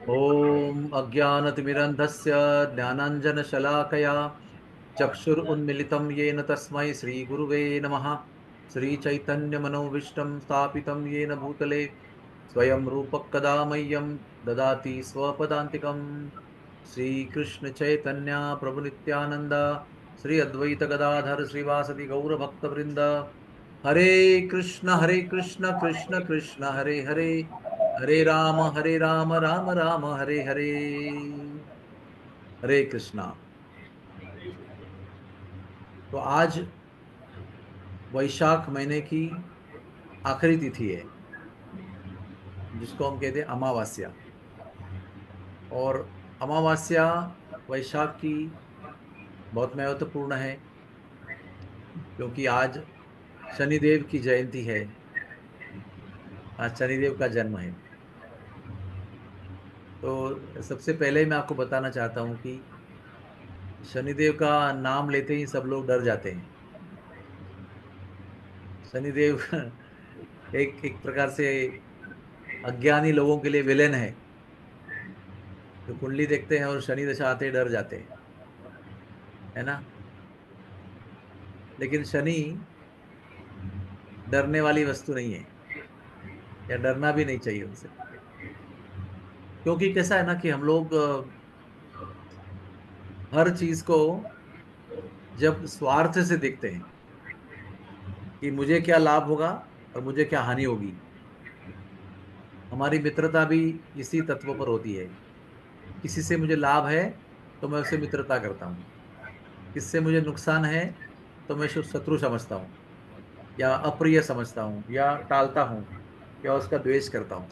ॐ अज्ञानतिमिरन्धस्य ज्ञानाञ्जनशलाकया चक्षुरुन्मिलितं येन तस्मै श्रीगुरुवे नमः। श्रीचैतन्यमनोभीष्टं स्थापितं येन भूतले स्वयं रूपः कदा मह्यं ददाति स्वपदान्तिकम्। श्रीकृष्णचैतन्य प्रभुनित्यानन्द श्री अद्वैत गदाधर श्रीवासदि गौरभक्तवृन्द। हरे कृष्ण कृष्ण कृष्ण हरे हरे, हरे राम राम राम हरे हरे। हरे कृष्णा। तो आज वैशाख महीने की आखिरी तिथि है, जिसको हम कहते हैं अमावस्या। और अमावस्या वैशाख की बहुत महत्वपूर्ण है, क्योंकि आज शनिदेव की जयंती है। आज शनिदेव का जन्म है। तो सबसे पहले मैं आपको बताना चाहता हूँ कि शनिदेव का नाम लेते ही सब लोग डर जाते हैं। शनिदेव एक एक प्रकार से अज्ञानी लोगों के लिए विलेन है, जो कुंडली देखते हैं और शनि दशा आते ही डर जाते हैं, है ना। लेकिन शनि डरने वाली वस्तु नहीं है, या डरना भी नहीं चाहिए उनसे। क्योंकि कैसा है ना कि हम लोग हर चीज को जब स्वार्थ से देखते हैं कि मुझे क्या लाभ होगा और मुझे क्या हानि होगी। हमारी मित्रता भी इसी तत्व पर होती है। किसी से मुझे लाभ है तो मैं उससे मित्रता करता हूँ, किससे मुझे नुकसान है तो मैं उसको शत्रु समझता हूँ, या अप्रिय समझता हूँ, या टालता हूँ, या उसका द्वेष करता हूँ।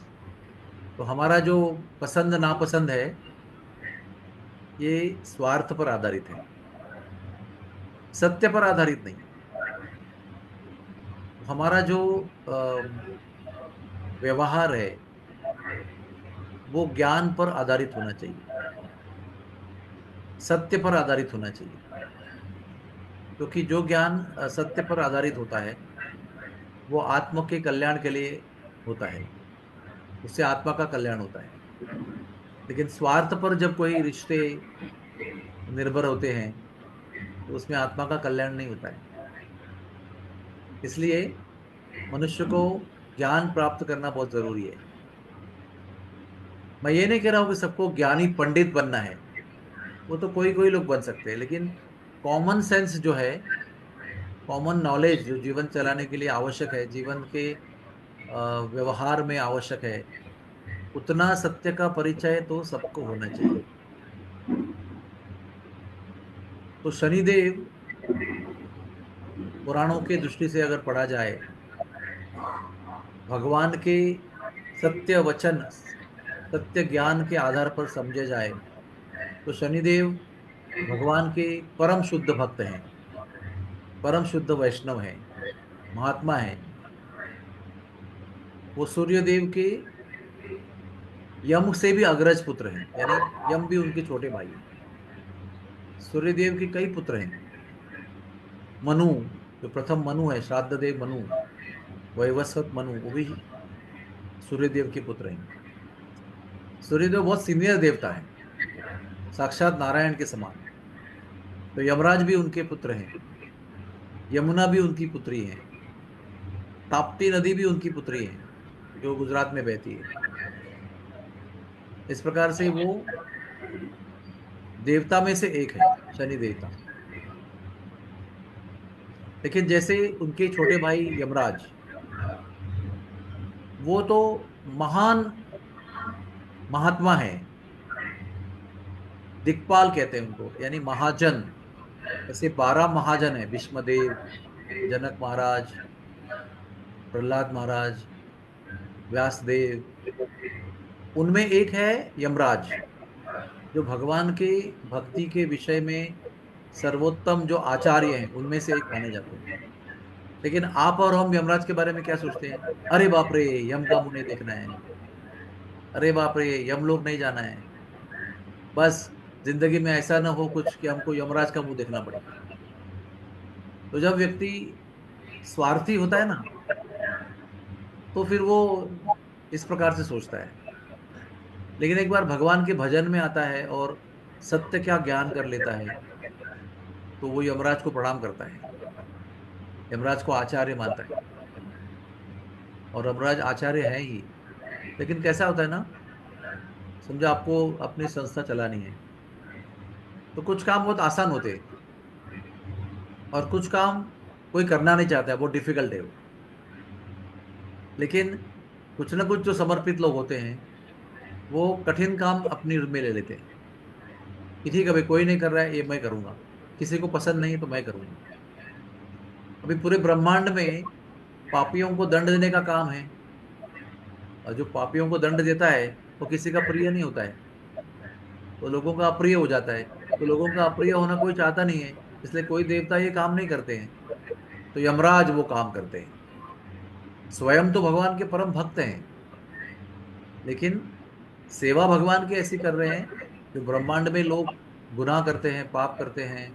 तो हमारा जो पसंद नापसंद है, ये स्वार्थ पर आधारित है, सत्य पर आधारित नहीं। हमारा जो अ, व्यवहार है वो ज्ञान पर आधारित होना चाहिए, सत्य पर आधारित होना चाहिए। क्योंकि जो ज्ञान सत्य पर आधारित होता है वो आत्मा के कल्याण के लिए होता है, उससे आत्मा का कल्याण होता है। लेकिन स्वार्थ पर जब कोई रिश्ते निर्भर होते हैं तो उसमें आत्मा का कल्याण नहीं होता है। इसलिए मनुष्य को ज्ञान प्राप्त करना बहुत जरूरी है। मैं ये नहीं कह रहा हूं कि सबको ज्ञानी पंडित बनना है, वो तो कोई कोई लोग बन सकते हैं। लेकिन कॉमन सेंस जो है, कॉमन नॉलेज जो जीवन चलाने के लिए आवश्यक है, जीवन के व्यवहार में आवश्यक है, उतना सत्य का परिचय तो सबको होना चाहिए। तो शनिदेव पुराणों के दृष्टि से अगर पढ़ा जाए, भगवान के सत्य वचन, सत्य ज्ञान के आधार पर समझे जाए, तो शनिदेव भगवान के परम शुद्ध भक्त हैं, परम शुद्ध वैष्णव हैं, महात्मा हैं। वो सूर्यदेव के यम से भी अग्रज पुत्र हैं, यानी यम भी उनके छोटे भाई हैं। सूर्यदेव के कई पुत्र हैं। मनु, जो प्रथम मनु है, श्राद्ध देव मनु, वैवस्वत मनु, वो भी सूर्यदेव के पुत्र हैं। सूर्यदेव बहुत सीनियर देवता है, साक्षात नारायण के समान। तो यमराज भी उनके पुत्र हैं, यमुना भी उनकी पुत्री है, ताप्ती नदी भी उनकी पुत्री है, जो गुजरात में बहती है। इस प्रकार से वो देवता में से एक है, शनि देवता। लेकिन जैसे उनके छोटे भाई यमराज, वो तो महान महात्मा है, दिक्पाल कहते हैं उनको, यानी महाजन। ऐसे 12 महाजन है, भीष्मदेव, जनक महाराज, प्रहलाद महाराज, व्यासदेव। उनमें एक है यमराज, जो भगवान के भक्ति के विषय में सर्वोत्तम जो आचार्य हैं उनमें से एक माने जाते हैं। लेकिन आप और हम यमराज के बारे में क्या सोचते हैं? अरे बाप रे, यम का मुंह नहीं देखना है, अरे बाप रे, यमलोक नहीं जाना है, बस जिंदगी में ऐसा ना हो कुछ कि हमको यमराज का मुंह देखना पड़े। तो जब व्यक्ति स्वार्थी होता है ना, तो फिर वो इस प्रकार से सोचता है। लेकिन एक बार भगवान के भजन में आता है और सत्य क्या ज्ञान कर लेता है, तो वो यमराज को प्रणाम करता है, यमराज को आचार्य मानता है। और यमराज आचार्य है ही। लेकिन कैसा होता है ना, समझो आपको अपनी संस्था चलानी है, तो कुछ काम बहुत आसान होते हैं और कुछ काम कोई करना नहीं चाहता है, बहुत डिफिकल्ट है वो। लेकिन कुछ ना कुछ जो समर्पित लोग होते हैं, वो कठिन काम अपनी में ले लेते हैं कि ठीक है भाई, कोई नहीं कर रहा है, ये मैं करूंगा। किसी को पसंद नहीं है तो मैं करूंगा। अभी पूरे ब्रह्मांड में पापियों को दंड देने का काम है, और जो पापियों को दंड देता है वो किसी का प्रिय नहीं होता है, वो लोगों का अप्रिय हो जाता है। तो लोगों का अप्रिय होना कोई चाहता नहीं है, इसलिए कोई देवता ये काम नहीं करते हैं। तो यमराज वो काम करते हैं। स्वयं तो भगवान के परम भक्त हैं, लेकिन सेवा भगवान की ऐसी कर रहे हैं, जो ब्रह्मांड में लोग गुनाह करते हैं, पाप करते हैं,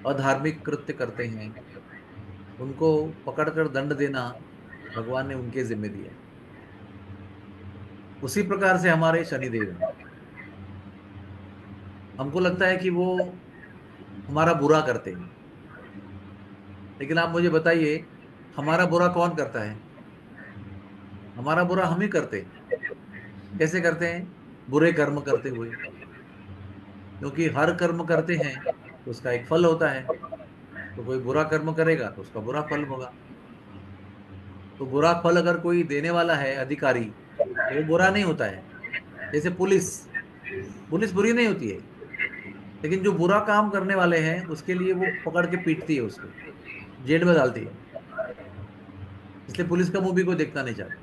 अधार्मिक कृत्य करते हैं, उनको पकड़कर दंड देना भगवान ने उनके जिम्मे दिया है। उसी प्रकार से हमारे शनिदेव हैं। हमको लगता है कि वो हमारा बुरा करते हैं, लेकिन आप मुझे बताइए, हमारा बुरा कौन करता है? हमारा बुरा हम ही करते हैं। कैसे करते हैं? बुरे कर्म करते हुए। क्योंकि हर कर्म करते हैं तो उसका एक फल होता है। तो कोई बुरा कर्म करेगा तो उसका बुरा फल होगा। तो बुरा फल अगर कोई देने वाला है अधिकारी, तो वो बुरा नहीं होता है। जैसे पुलिस, पुलिस बुरी नहीं होती है, लेकिन जो बुरा काम करने वाले हैं उसके लिए वो पकड़ के पीटती है, उसको जेल में डालती है। इसलिए पुलिस का मुंह भी कोई देखना नहीं चाहता।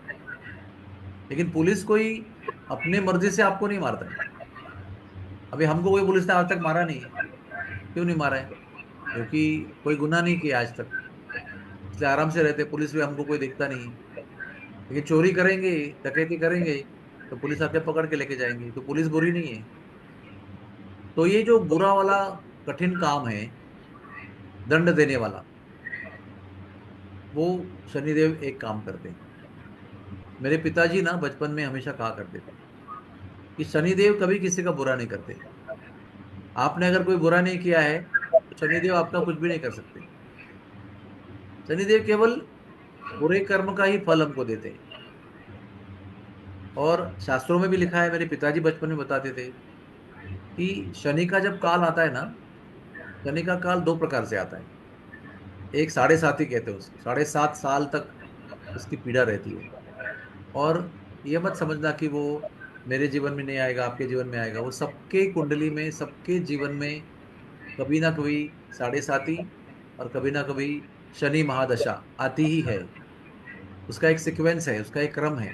लेकिन पुलिस कोई अपने मर्जी से आपको नहीं मारता है। अभी हमको कोई पुलिस ने आज तक मारा नहीं है। क्यों नहीं मारा है? क्योंकि कोई गुनाह नहीं किया आज तक, इसलिए आराम से रहते। पुलिस भी हमको कोई देखता नहीं है। लेकिन चोरी करेंगे, डकैती करेंगे, तो पुलिस आके पकड़ के लेके जाएंगे। तो पुलिस बुरी नहीं है। तो ये जो बुरा वाला कठिन काम है, दंड देने वाला, वो शनिदेव एक काम करते हैं। मेरे पिताजी ना बचपन में हमेशा कहा करते थे कि शनिदेव कभी किसी का बुरा नहीं करते। आपने अगर कोई बुरा नहीं किया है तो शनिदेव आपका कुछ भी नहीं कर सकते। शनिदेव केवल बुरे कर्म का ही फल हमको देते हैं। और शास्त्रों में भी लिखा है, मेरे पिताजी बचपन में बताते थे कि शनि का जब काल आता है ना, शनि का काल दो प्रकार से आता है। एक 7.5 ही कहते हैं उसको, 7.5 साल तक उसकी पीड़ा रहती है। और ये मत समझना कि वो मेरे जीवन में नहीं आएगा, आपके जीवन में आएगा। वो सबके कुंडली में, सबके जीवन में कभी ना कभी 7.5 और कभी ना कभी शनि महादशा आती ही है। उसका एक सीक्वेंस है, उसका एक क्रम है।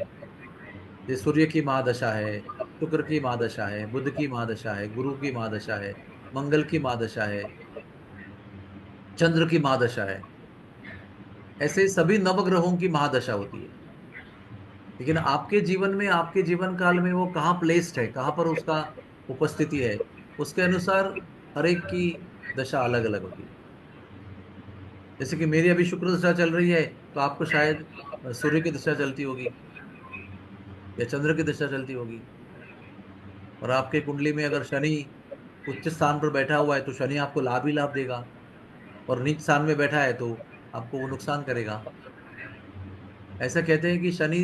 जैसे सूर्य की महादशा है, शुक्र की महादशा है, बुध की महादशा है, गुरु की महादशा है, मंगल की महादशा है, चंद्र की महादशा है। ऐसे सभी नवग्रहों की महादशा होती है। लेकिन आपके जीवन में, आपके जीवन काल में वो कहाँ प्लेस्ड है, कहाँ पर उसका उपस्थिति है, उसके अनुसार हर एक की दशा अलग अलग होती है। जैसे कि मेरी अभी शुक्र दशा चल रही है, तो आपको शायद सूर्य की दशा चलती होगी या चंद्र की दशा चलती होगी। और आपके कुंडली में अगर शनि उच्च स्थान पर बैठा हुआ है तो शनि आपको लाभ ही लाभ देगा, और नीच स्थान में बैठा है तो आपको वो नुकसान करेगा। ऐसा कहते हैं कि शनि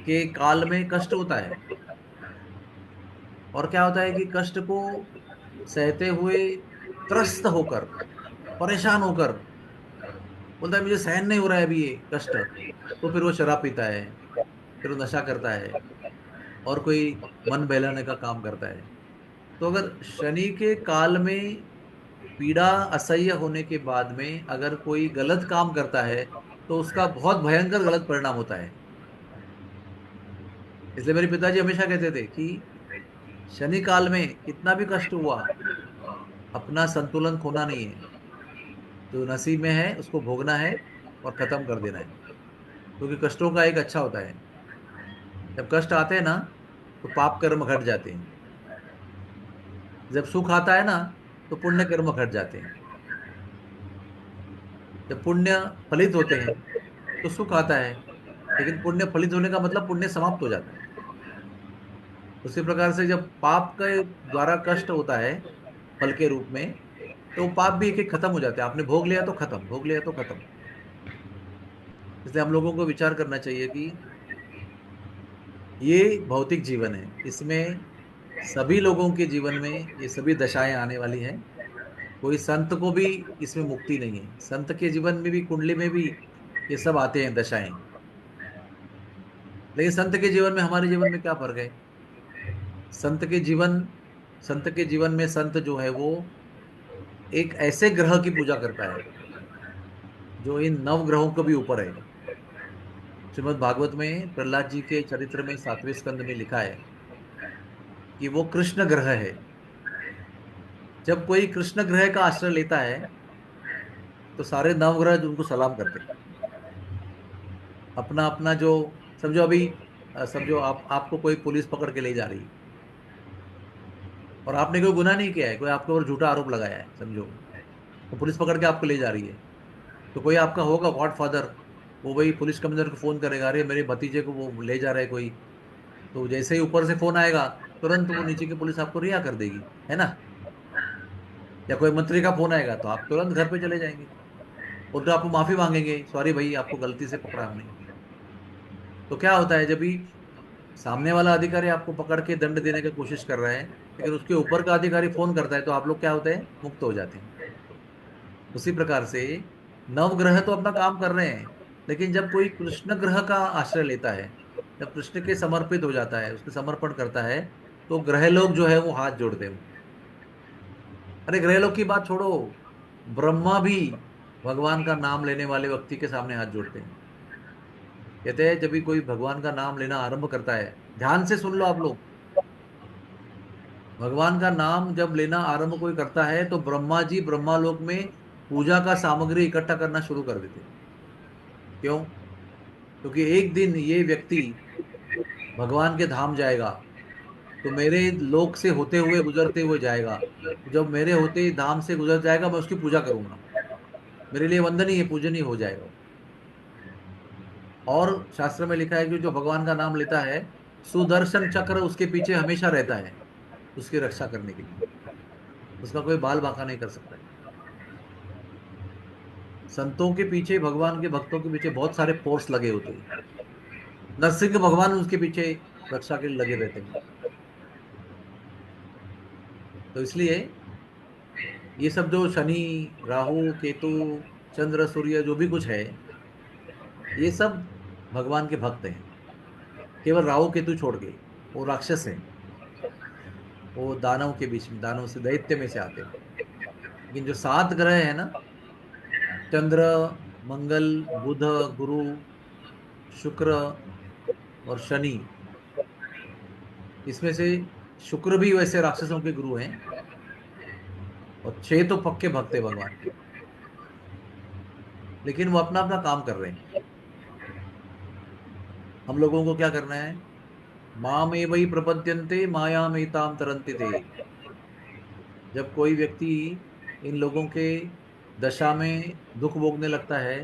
के काल में कष्ट होता है। और क्या होता है कि कष्ट को सहते हुए, त्रस्त होकर, परेशान होकर बोलता है मुझे सहन नहीं हो रहा है अभी ये कष्ट, तो फिर वो शराब पीता है, फिर वो नशा करता है, और कोई मन बहलाने का काम करता है। तो अगर शनि के काल में पीड़ा असह्य होने के बाद में अगर कोई गलत काम करता है, तो उसका बहुत भयंकर गलत परिणाम होता है। इसलिए मेरे पिताजी हमेशा कहते थे कि शनि काल में कितना भी कष्ट हुआ, अपना संतुलन खोना नहीं है। जो नसीब में है उसको भोगना है और खत्म कर देना है। क्योंकि कष्टों का एक अच्छा होता है, जब कष्ट आते हैं ना तो पाप कर्म घट जाते हैं। जब सुख आता है ना तो पुण्य कर्म घट जाते हैं। जब पुण्य फलित होते हैं तो सुख आता है, लेकिन पुण्य फलित होने का मतलब पुण्य समाप्त हो जाता है। उसी प्रकार से जब पाप के द्वारा कष्ट होता है फल के रूप में, तो पाप भी एक एक खत्म हो जाते हैं। आपने भोग लिया तो खत्म, भोग लिया तो खत्म। इसलिए हम लोगों को विचार करना चाहिए कि ये भौतिक जीवन है, इसमें सभी लोगों के जीवन में ये सभी दशाएं आने वाली हैं। कोई संत को भी इसमें मुक्ति नहीं है। संत के जीवन में भी, कुंडली में भी ये सब आते हैं दशाएं। लेकिन संत के जीवन में हमारे जीवन में क्या फर्क है? संत के जीवन संत के जीवन में संत जो है वो एक ऐसे ग्रह की पूजा करता है जो इन नव ग्रहों को भी ऊपर है। श्रीमद् भागवत में प्रहलाद जी के चरित्र में 7वें स्कंद में लिखा है कि वो कृष्ण ग्रह है। जब कोई कृष्ण ग्रह का आश्रय लेता है तो सारे नवग्रह उनको सलाम करते हैं। अपना अपना जो, समझो अभी, समझो आपको कोई पुलिस पकड़ के ले जा रही है और आपने कोई गुनाह नहीं किया है, कोई आपके ऊपर झूठा आरोप लगाया है, समझो, तो पुलिस पकड़ के आपको ले जा रही है। तो कोई आपका होगा गॉड फादर, वो वही पुलिस कमिश्नर को फोन करेगा, अरे मेरे भतीजे को वो ले जा रहा है कोई। तो जैसे ही ऊपर से फोन आएगा, तुरंत वो नीचे की पुलिस आपको रिहा कर देगी, है ना? या कोई मंत्री का फोन आएगा तो आप तुरंत घर पे चले जाएंगे और तो आपको माफी मांगेंगे, सॉरी भाई आपको गलती से पकड़ा हमने। तो क्या होता है, जब भी सामने वाला अधिकारी आपको पकड़ के दंड देने की कोशिश कर रहा है, लेकिन उसके ऊपर का अधिकारी फोन करता है, तो आप लोग क्या होते हैं, मुक्त हो जाते हैं। उसी प्रकार से नवग्रह तो अपना काम कर रहे हैं, लेकिन जब कोई कृष्ण ग्रह का आश्रय लेता है, जब कृष्ण के समर्पित हो जाता है, उसके समर्पण करता है, तो ग्रह लोग जो है वो हाथ जोड़ते हैं। अरे ग्रह लोग की बात छोड़ो, ब्रह्मा भी भगवान का नाम लेने वाले व्यक्ति के सामने हाथ जोड़ते हैं। कहते हैं जब भी कोई भगवान का नाम लेना आरंभ करता है, ध्यान से सुन लो आप लोग, भगवान का नाम जब लेना आरंभ कोई करता है तो ब्रह्मा जी ब्रह्मालोक में पूजा का सामग्री इकट्ठा करना शुरू कर देते हैं। क्यों? क्योंकि एक दिन ये व्यक्ति भगवान के धाम जाएगा, तो मेरे लोक से होते हुए गुजरते हुए जाएगा। जब मेरे होते ही धाम से गुजर जाएगा, मैं उसकी पूजा करूंगा, मेरे लिए वंदनीय पूजनीय हो जाएगा। और शास्त्र में लिखा है कि जो भगवान का नाम लेता है, सुदर्शन चक्र उसके पीछे हमेशा रहता है, उसकी रक्षा करने के लिए। उसका कोई बाल बांका नहीं कर सकता है। संतों के पीछे, भगवान के भक्तों के पीछे बहुत सारे फोर्स लगे होते हैं। नरसिंह भगवान उसके पीछे रक्षा के लिए लगे रहते हैं। तो इसलिए ये सब जो शनि, राहु, केतु, चंद्र, सूर्य, जो भी कुछ है, ये सब भगवान के भक्त हैं। केवल राहु केतु छोड़ के, वो राक्षस हैं, वो दानव के बीच में, दानव से, दैत्य में से आते हैं। लेकिन जो 7 ग्रह है ना, चंद्र, मंगल, बुध, गुरु, शुक्र और शनि, इसमें से शुक्र भी वैसे राक्षसों के गुरु हैं, और 6 तो पक्के भक्त है भगवान के। लेकिन वो अपना अपना काम कर रहे हैं। हम लोगों को क्या करना है? माम एवं प्रपद्यन्ते मायामेताम तरन्ति ते। जब कोई व्यक्ति इन लोगों के दशा में दुख भोगने लगता है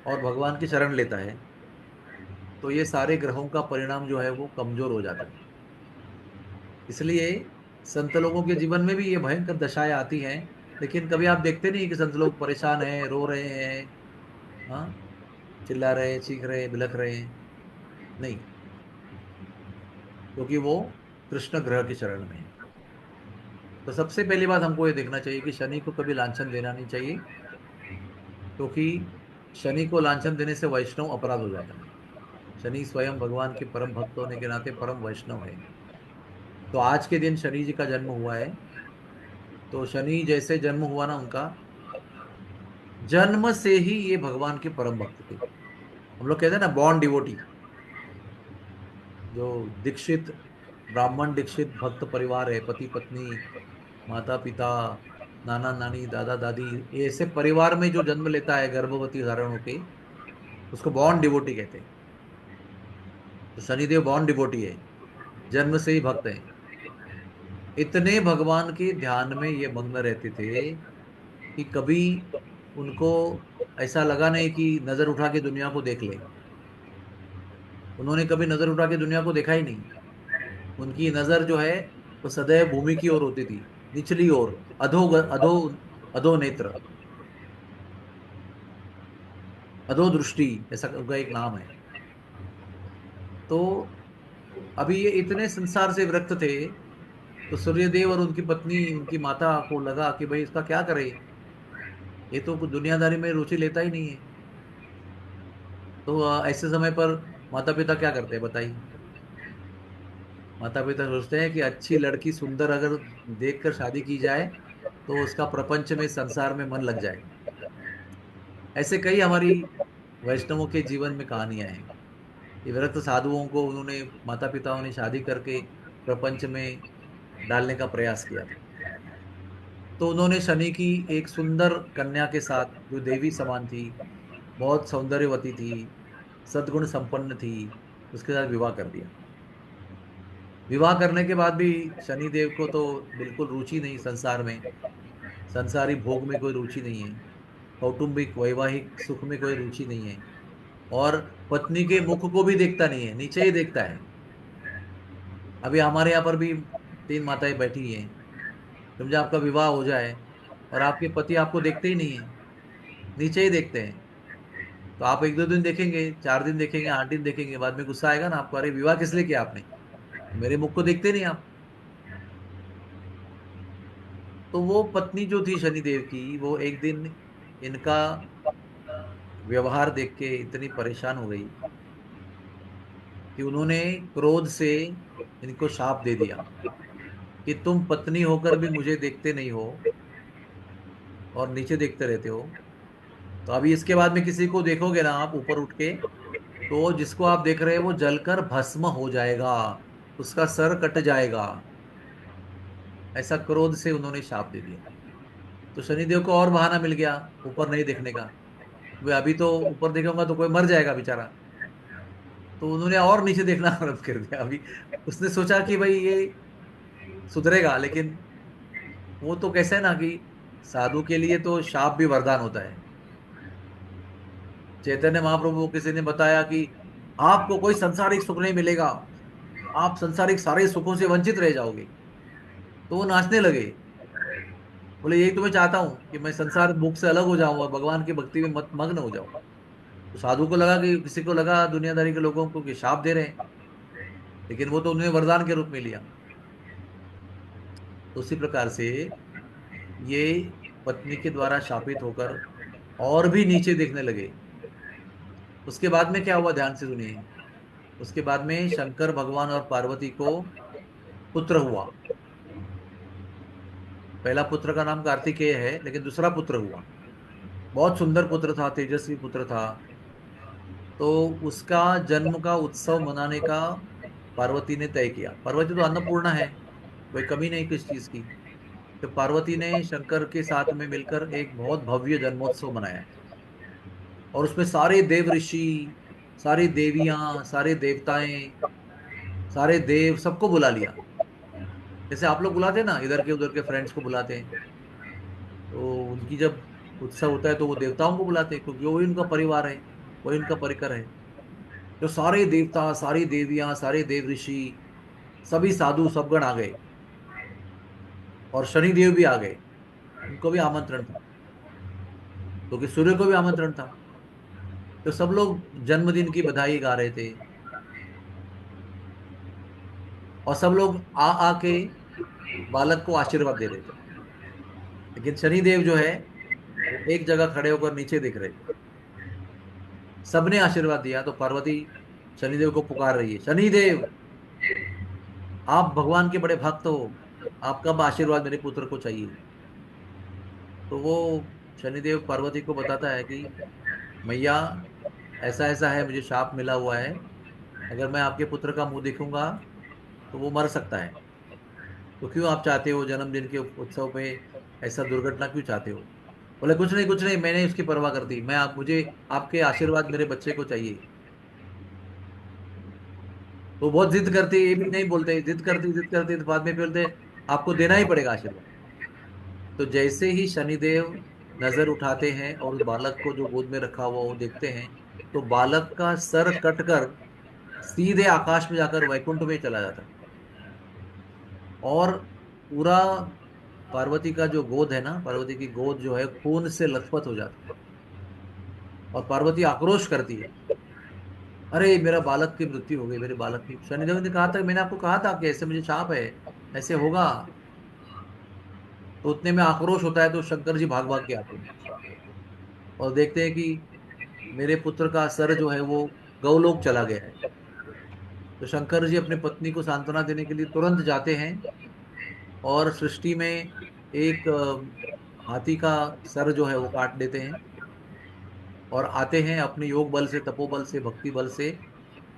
और भगवान की शरण लेता है, तो ये सारे ग्रहों का परिणाम जो है वो कमजोर हो जाता है। इसलिए संत लोगों के जीवन में भी ये भयंकर दशाएं आती हैं। लेकिन कभी आप देखते नहीं कि संत लोग परेशान हैं, रो रहे हैं, हाँ, चिल्ला रहे हैं, चीख रहे हैं, बिलख रहे हैं? नहीं, क्योंकि वो कृष्ण ग्रह की शरण में है। तो सबसे पहली बात हमको ये देखना चाहिए कि शनि को कभी लांछन देना नहीं चाहिए, क्योंकि शनि को लांछन देने से वैष्णव अपराध हो जाता है। शनि स्वयं भगवान के परम भक्त होने के नाते परम वैष्णव है। तो आज के दिन शनि जी का जन्म हुआ है। तो शनि जैसे जन्म हुआ ना उनका, जन्म से ही ये भगवान के परम भक्त थे। हम लोग कहते हैं ना बॉर्न डिवोटी। जो दीक्षित, ब्राह्मण दीक्षित भक्त परिवार है, पति पत्नी, माता पिता, नाना नानी, दादा दादी, ये ऐसे परिवार में जो जन्म लेता है गर्भवती धारण होके, उसको बॉर्न डिवोटी कहते हैं। तो शनिदेव बॉर्न डिवोटी है, जन्म से ही भक्त है। इतने भगवान के ध्यान में ये मग्न रहते थे कि कभी उनको ऐसा लगा नहीं कि नजर उठा के दुनिया को देख ले। उन्होंने कभी नजर उठा के दुनिया को देखा ही नहीं। उनकी नजर जो है वो सदैव भूमि की ओर होती थी, निचली ओर, अधो अधो अधो नेत्र, अधो दृष्टि, ऐसा उनका एक नाम है। तो अभी ये इतने संसार से विरक्त थे, तो सूर्यदेव और उनकी पत्नी, उनकी माता को लगा कि भाई इसका क्या करे, ये तो कुछ दुनियादारी में रुचि लेता ही नहीं है। तो ऐसे समय पर माता पिता क्या करते हैं बताइए। माता पिता सोचते हैं कि अच्छी लड़की सुंदर अगर देखकर शादी की जाए तो उसका प्रपंच में, संसार में मन लग जाएगा। ऐसे कई हमारी वैष्णवों के जीवन में कहानियां हैं। ये विरक्त साधुओं को उन्होंने, माता पिताओं ने शादी करके प्रपंच में डालने का प्रयास किया था। तो उन्होंने शनि की एक सुंदर कन्या के साथ, जो देवी समान थी, बहुत सौंदर्यवती थी, सद्गुण संपन्न थी, उसके साथ विवाह कर दिया। विवाह करने के बाद भी शनि देव को तो बिल्कुल रुचि नहीं संसार में, संसारी भोग में कोई रुचि नहीं है, कौटुंबिक वैवाहिक सुख में कोई रुचि नहीं है, और पत्नी के मुख को भी देखता नहीं है, नीचे ही देखता है। अभी हमारे यहाँ पर भी तीन माताएं बैठी हैं। समझे आपका विवाह हो जाए और आपके पति आपको देखते ही नहीं है, नीचे ही देखते हैं, तो आप एक दो दिन देखेंगे, 4 दिन देखेंगे, 8 दिन देखेंगे, बाद में गुस्सा आएगा ना आपको, अरे विवाह किस लिए किया आपने, मेरे मुख को देखते नहीं आप। तो वो पत्नी जो थी शनिदेव की, वो एक दिन इनका व्यवहार देख के इतनी परेशान हो गई कि उन्होंने क्रोध से इनको शाप दे दिया कि तुम पत्नी होकर भी मुझे देखते नहीं हो और नीचे देखते रहते हो। तो अभी इसके बाद में किसी को देखोगे ना आप ऊपर उठ के, तो जिसको आप देख रहे हैं वो जलकर भस्म हो जाएगा, उसका सर कट जाएगा। ऐसा क्रोध से उन्होंने शाप दे दिया। तो शनिदेव को और बहाना मिल गया ऊपर नहीं देखने का। वे अभी तो ऊपर देखूंगा तो कोई मर जाएगा बेचारा। तो उन्होंने और नीचे देखना आरंभ कर दिया। अभी उसने सोचा कि भाई ये सुधरेगा, लेकिन वो तो कैसे है ना कि साधु के लिए तो शाप भी वरदान होता है। चैतन्य महाप्रभु को किसी ने बताया कि आपको कोई संसारिक सुख नहीं मिलेगा, आप संसारिक सारे सुखों से वंचित रह जाओगे। तो वो नाचने लगे, बोले यही तो मैं चाहता हूं कि मैं संसार भोग से अलग हो जाऊं और भगवान की भक्ति में मत मग्न हो जाऊं। तो साधु को लगा कि, किसी को लगा दुनियादारी के लोगों को कि शाप दे रहे हैं, लेकिन वो तो उन्हें वरदान के रूप में लिया। तो उसी प्रकार से ये पत्नी के द्वारा शापित होकर और भी नीचे देखने लगे। उसके बाद में क्या हुआ, ध्यान से सुनिए। उसके बाद में शंकर भगवान और पार्वती को पुत्र हुआ। पहला पुत्र का नाम कार्तिकेय है, लेकिन दूसरा पुत्र हुआ, बहुत सुंदर पुत्र था, तेजस्वी पुत्र था। तो उसका जन्म का उत्सव मनाने का पार्वती ने तय किया। पार्वती तो अन्नपूर्णा है, कोई कमी नहीं किस चीज की। तो पार्वती ने शंकर के साथ में मिलकर एक बहुत भव्य जन्मोत्सव मनाया, और उसमें सारे देव ऋषि, सारी देवियां, सारे देवताएं, सारे देव, सबको बुला लिया। जैसे आप लोग बुलाते हैं ना, इधर के उधर के फ्रेंड्स को बुलाते हैं, तो उनकी जब उत्सव होता है तो वो देवताओं को बुलाते हैं, क्योंकि वही उनका परिवार है, वही उनका परिकर है। तो सारे देवता, सारी देवियां, सारे देव ऋषि, सभी साधु सबगण आ गए, और शनिदेव भी आ गए, उनको भी आमंत्रण था, क्योंकि सूर्य को भी आमंत्रण था। तो सब लोग जन्मदिन की बधाई गा रहे थे, और सब लोग आ आके बालक को आशीर्वाद दे रहे थे। लेकिन शनिदेव जो है वो एक जगह खड़े होकर नीचे देख रहे थे। सबने आशीर्वाद दिया तो पार्वती शनिदेव को पुकार रही है, शनिदेव आप भगवान के बड़े भक्त हो, आपका आशीर्वाद मेरे पुत्र को चाहिए। तो वो शनिदेव पार्वती को बताता है कि मैया, ऐसा ऐसा है, मुझे शाप मिला हुआ है, अगर मैं आपके पुत्र का मुंह देखूंगा तो वो मर सकता है। तो क्यों आप चाहते हो जन्मदिन के उत्सव पे ऐसा दुर्घटना क्यों चाहते हो। बोले कुछ नहीं कुछ नहीं, मैंने उसकी परवाह कर दी, मैं आप, मुझे आपके आशीर्वाद मेरे बच्चे को चाहिए। तो बहुत जिद करती है, ये भी नहीं बोलते, जिद करती तो बाद में बोलते आपको देना ही पड़ेगा आशीर्वाद। तो जैसे ही शनिदेव नजर उठाते हैं और उस बालक को जो गोद में रखा हुआ वो देखते हैं, तो बालक का सर कटकर सीधे आकाश में जाकर वैकुंठ में चला जाता है। और पूरा पार्वती का जो गोद है ना, पार्वती की गोद जो है खून से लथपथ हो जाती है। और पार्वती आक्रोश करती है, अरे मेरा बालक की मृत्यु हो गई, मेरे बालक की। शनिदेव ने कहा था, मैंने आपको कहा था कि ऐसे मुझे शाप है, ऐसे होगा। तो उतने में आक्रोश होता है, तो शंकर जी भाग भाग के आते हैं और देखते हैं कि मेरे पुत्र का सर जो है वो गौलोक चला गया है। तो शंकर जी अपने पत्नी को सांत्वना देने के लिए तुरंत जाते हैं और सृष्टि में एक हाथी का सर जो है वो काट देते हैं और आते हैं अपने योग बल से, तपोबल से, भक्ति बल से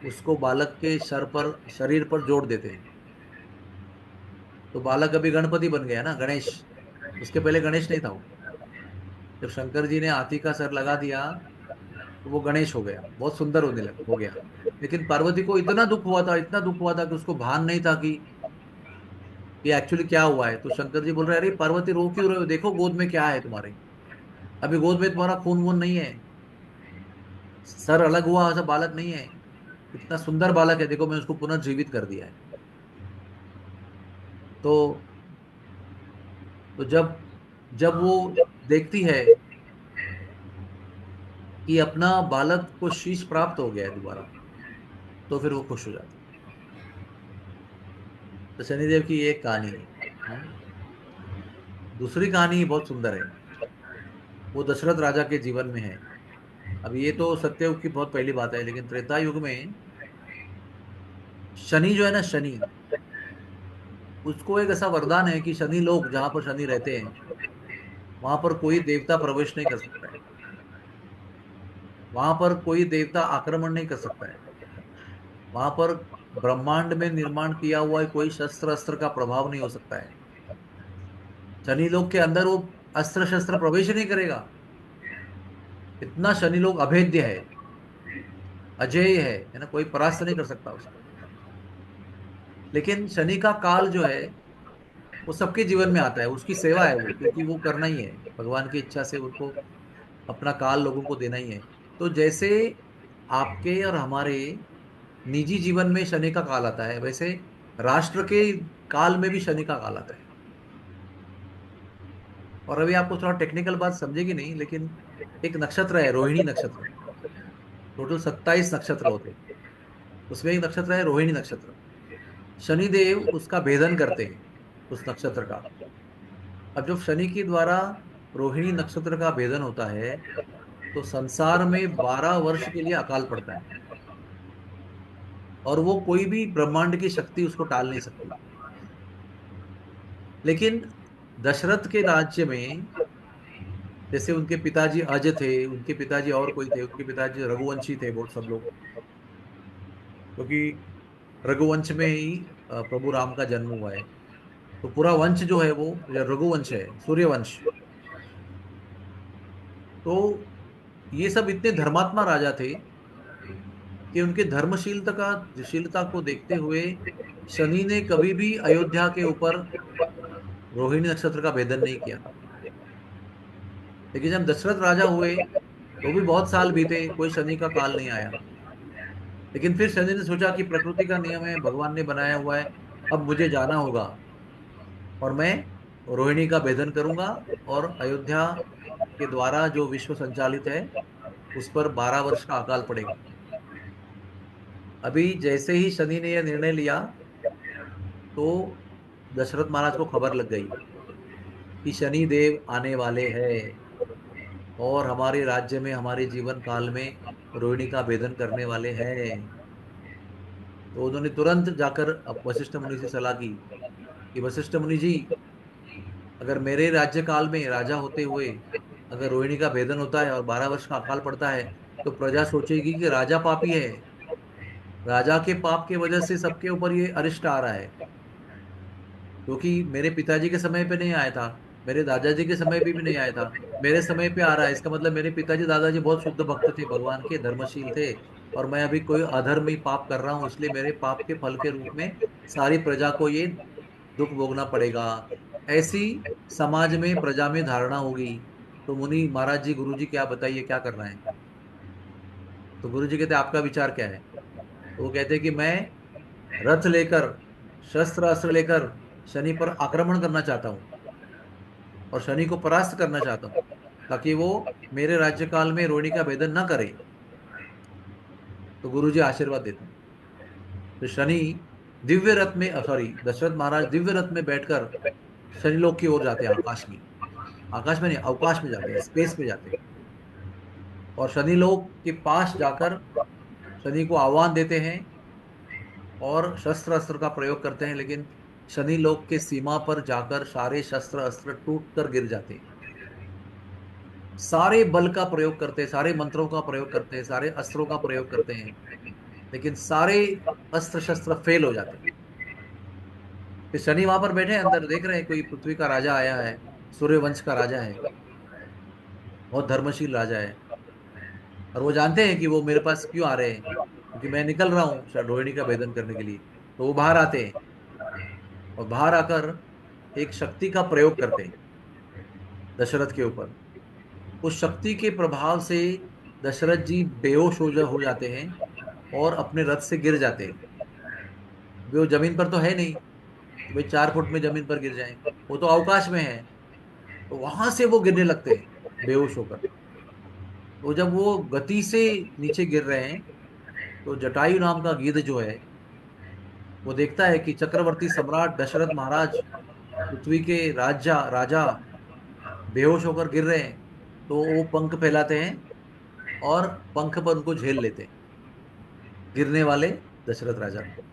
उसको बालक के सर पर, शरीर पर जोड़ देते हैं। तो बालक अभी गणपति बन गया ना, गणेश। उसके पहले गणेश नहीं था वो। जब शंकर जी ने हाथी का सर लगा दिया तो वो गणेश हो गया, बहुत सुंदर हो गया। लेकिन पार्वती को इतना दुख हुआ था, इतना दुख हुआ था कि उसको भान नहीं था कि ये एक्चुअली क्या हुआ है। तो शंकर जी बोल रहे हैं, अरे पार्वती रो क्यों रहे हो, देखो गोद में क्या है तुम्हारे। अभी गोद में तुम्हारा खून वून नहीं है, सर अलग हुआ ऐसा बालक नहीं है। इतना सुंदर बालक है, देखो मैं उसको पुनः जीवित कर दिया है। तो जब जब वो देखती है कि अपना बालक को शीश प्राप्त हो गया है दोबारा, तो फिर वो खुश हो जाती है। तो शनिदेव की ये एक कहानी है। हाँ? दूसरी कहानी बहुत सुंदर है, वो दशरथ राजा के जीवन में है। अब ये तो सत्ययुग की बहुत पहली बात है, लेकिन त्रेता युग में शनि जो है ना, शनि, उसको एक ऐसा वरदान है कि शनि लोग जहां पर शनि रहते हैं वहां पर कोई देवता प्रवेश नहीं कर सकता है, वहां पर कोई देवता आक्रमण नहीं कर सकता है, वहां पर ब्रह्मांड में निर्माण किया हुआ कोई शस्त्र अस्त्र का प्रभाव नहीं हो सकता है। शनि लोग के अंदर वो अस्त्र शस्त्र प्रवेश ही नहीं करेगा। इतना शनि लोग अभेद्य है, अजेय है ना, कोई परास्त नहीं कर सकता उसको। लेकिन शनि का काल जो है वो सबके जीवन में आता है, उसकी सेवा है वो, क्योंकि वो करना ही है भगवान की इच्छा से, उनको अपना काल लोगों को देना ही है। तो जैसे आपके और हमारे निजी जीवन में शनि का काल आता है, वैसे राष्ट्र के काल में भी शनि का काल आता है। और अभी आपको थोड़ा टेक्निकल बात समझेगी नहीं, लेकिन एक नक्षत्र है रोहिणी नक्षत्र। टोटल 27 नक्षत्र होते हैं, उसमें एक नक्षत्र है रोहिणी नक्षत्र। शनिदेव उसका भेदन करते हैं, उस नक्षत्र का। अब जब शनि के द्वारा रोहिणी नक्षत्र का भेदन होता है तो संसार में 12 वर्ष के लिए अकाल पड़ता है, और वो कोई भी ब्रह्मांड की शक्ति उसको टाल नहीं सकती। लेकिन दशरथ के राज्य में, जैसे उनके पिताजी अज थे, उनके पिताजी और कोई थे, उनके पिताजी रघुवंशी थे बहुत सब लोग, क्योंकि रघुवंश में ही प्रभु राम का जन्म हुआ है। तो पूरा वंश जो है वो रघुवंश है, सूर्यवंश। तो ये सब इतने धर्मात्मा राजा थे कि उनके शीलता को देखते हुए शनि ने कभी भी अयोध्या के ऊपर रोहिणी नक्षत्र का भेदन नहीं किया। लेकिन जब दशरथ राजा हुए तो भी बहुत साल बीते, कोई शनि का काल नहीं आया। लेकिन फिर शनि ने सोचा कि प्रकृति का नियम है, भगवान ने बनाया हुआ है, अब मुझे जाना होगा और मैं रोहिणी का भेदन करूंगा, और अयोध्या के द्वारा जो विश्व संचालित है उस पर 12 वर्ष का अकाल पड़ेगा। अभी जैसे ही शनि ने यह निर्णय लिया तो दशरथ महाराज को खबर लग गई कि शनि देव आने वाले हैं और हमारे राज्य में, हमारे जीवन काल में रोहिणी का भेदन करने वाले हैं। तो उन्होंने तुरंत जाकर अब वशिष्ठ मुनि से सलाह की कि वशिष्ठ मुनि जी, अगर मेरे राज्य काल में राजा होते हुए अगर रोहिणी का भेदन होता है और 12 वर्ष का अकाल पड़ता है तो प्रजा सोचेगी कि राजा पापी है, राजा के पाप के वजह से सबके ऊपर ये अरिष्ट आ रहा है। क्योंकि मेरे पिताजी के समय पे नहीं आया था, मेरे दादाजी के समय पे भी नहीं आया था, मेरे समय पे आ रहा है, इसका मतलब मेरे पिताजी दादाजी बहुत शुद्ध भक्त थे, भगवान के धर्मशील थे, और मैं अभी कोई अधर्मी पाप कर रहा हूँ, इसलिए मेरे पाप के फल के रूप में सारी प्रजा को ये दुख भोगना पड़ेगा। ऐसी समाज में, प्रजा में धारणा होगी। तो मुनि महाराज जी, गुरु जी क्या बताइए क्या करना है। तो गुरु जी कहते आपका विचार क्या है। तो वो कहते कि मैं रथ लेकर, शस्त्र अस्त्र लेकर शनि पर आक्रमण करना चाहता हूँ और शनि को परास्त करना चाहता हूँ, ताकि वो मेरे राज्यकाल में रोहिणी का भेदन ना करे। तो गुरु जी आशीर्वाद देते हैं। तो शनि दिव्य रथ में, सॉरी, दशरथ महाराज दिव्य रथ में बैठकर शनि लोक की ओर जाते हैं, आकाश में। आकाश में नहीं, अवकाश में जाते हैं, स्पेस में जाते हैं। और शनि लोक के पास जाकर शनि को आह्वान देते हैं और शस्त्र अस्त्र का प्रयोग करते हैं, लेकिन शनि लोक के सीमा पर जाकर सारे शस्त्र अस्त्र टूट कर गिर जाते हैं। सारे बल का प्रयोग करते हैं, सारे मंत्रों का प्रयोग करते हैं, सारे अस्त्रों का प्रयोग करते हैं, लेकिन सारे अस्त्र शस्त्र फेल हो जाते हैं। फिर शनि वहां पर बैठे हैं, अंदर देख रहे हैं कोई पृथ्वी का राजा आया है, सूर्यवंश का राजा है, बहुत धर्मशील राजा है। और वो जानते हैं कि वो मेरे पास क्यों आ रहे हैं, क्योंकि मैं निकल रहा हूँ रोहिणी का भेदन करने के लिए। तो वो बाहर आते हैं और बाहर आकर एक शक्ति का प्रयोग करते हैं दशरथ के ऊपर। उस शक्ति के प्रभाव से दशरथ जी बेहोश हो जाते हैं और अपने रथ से गिर जाते हैं। वे वो जमीन पर तो है नहीं, वे 4 फुट में जमीन पर गिर जाएं, वो तो अवकाश में है। तो वहां से वो गिरने लगते हैं बेहोश होकर। तो जब वो गति से नीचे गिर रहे हैं, तो जटायु नाम का गिद्ध जो है, वो देखता है कि चक्रवर्ती सम्राट दशरथ महाराज पृथ्वी के राजा राजा बेहोश होकर गिर रहे हैं। तो वो पंख फैलाते हैं और पंख पर उनको झेल लेते हैं, गिरने वाले दशरथ राजा को,